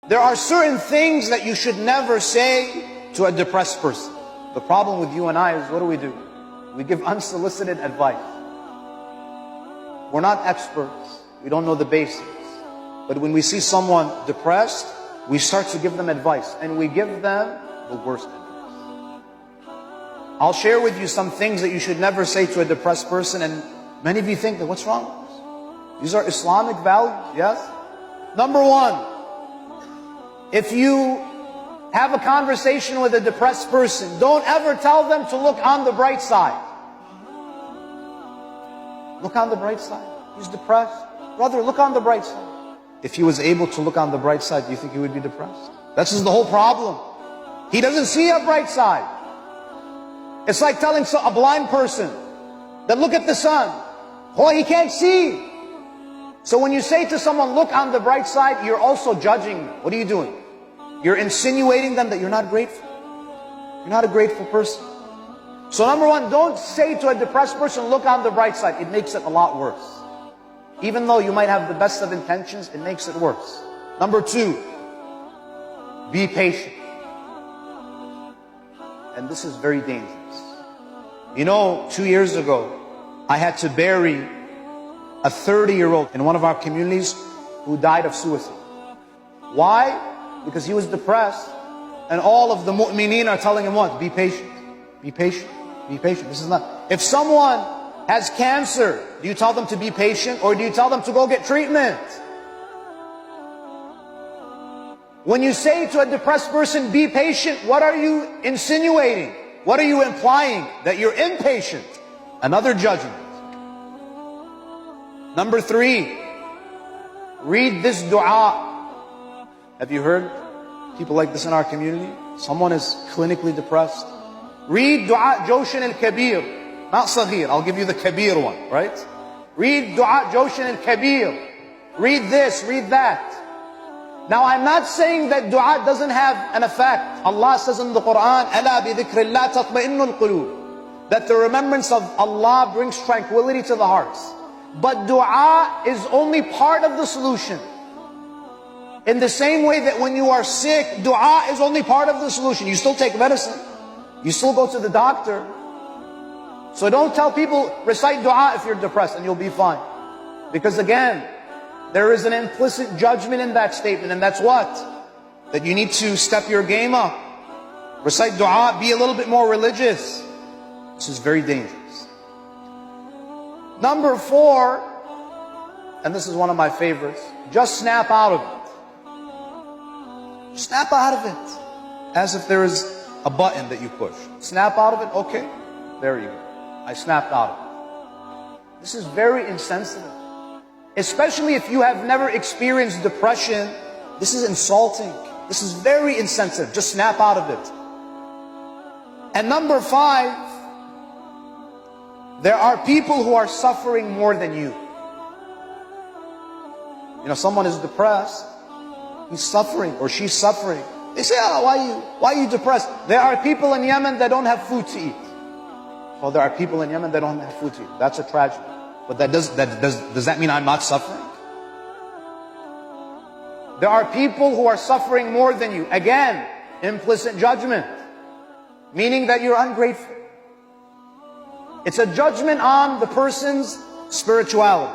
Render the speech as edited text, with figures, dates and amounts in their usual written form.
There are certain things that you should never say to a depressed person. The problem with you and I is, what do? We give unsolicited advice. We're not experts. We don't know the basics. But when we see someone depressed, we start to give them advice. And we give them the worst advice. I'll share with you some things that you should never say to a depressed person. And many of you think that, what's wrong with this? These are Islamic values, yes? Number one, if you have a conversation with a depressed person, don't ever tell them to look on the bright side. Look on the bright side. He's depressed. Brother, look on the bright side. If he was able to look on the bright side, do you think he would be depressed? This is the whole problem. He doesn't see a bright side. It's like telling a blind person that look at the sun. Oh, he can't see. So when you say to someone, look on the bright side, you're also judging them. What are you doing? You're insinuating them that you're not grateful. You're not a grateful person. So number one, don't say to a depressed person, look on the bright side. It makes it a lot worse. Even though you might have the best of intentions, it makes it worse. Number two, be patient. And this is very dangerous. You know, 2 years ago, I had to bury a 30-year-old in one of our communities who died of suicide. Why? Because he was depressed, and all of the mu'mineen are telling him what? Be patient. Be patient. Be patient. This is not... If someone has cancer, do you tell them to be patient, or do you tell them to go get treatment? When you say to a depressed person, be patient, what are you insinuating? What are you implying? That you're impatient. Another judgment. Number three, read this dua. Have you heard people like this in our community? Someone is clinically depressed. Read dua Joshin al-Kabir. Not Saghir, I'll give you the Kabir one, right? Read dua Joshin al-Kabir. Read this, read that. Now I'm not saying that dua doesn't have an effect. Allah says in the Quran, أَلَا بِذِكْرِ اللَّهِ تَطْمَئِنُّ الْقُلُوبِ, that the remembrance of Allah brings tranquility to the hearts. But dua is only part of the solution. In the same way that when you are sick, dua is only part of the solution. You still take medicine. You still go to the doctor. So don't tell people, recite dua if you're depressed and you'll be fine. Because again, there is an implicit judgment in that statement. And that's what? That you need to step your game up. Recite dua, be a little bit more religious. This is very dangerous. Number four, and this is one of my favorites, just snap out of it. Snap out of it. As if there is a button that you push. Snap out of it, okay, there you go. I snapped out of it. This is very insensitive. Especially if you have never experienced depression, this is insulting. This is very insensitive. Just snap out of it. And number five, there are people who are suffering more than you. You know, someone is depressed, he's suffering or she's suffering. They say, oh, why are you depressed? There are people in Yemen that don't have food to eat. Well, there are people in Yemen that don't have food to eat. That's a tragedy. But does that mean I'm not suffering? There are people who are suffering more than you. Again, implicit judgment. Meaning that you're ungrateful. It's a judgment on the person's spirituality.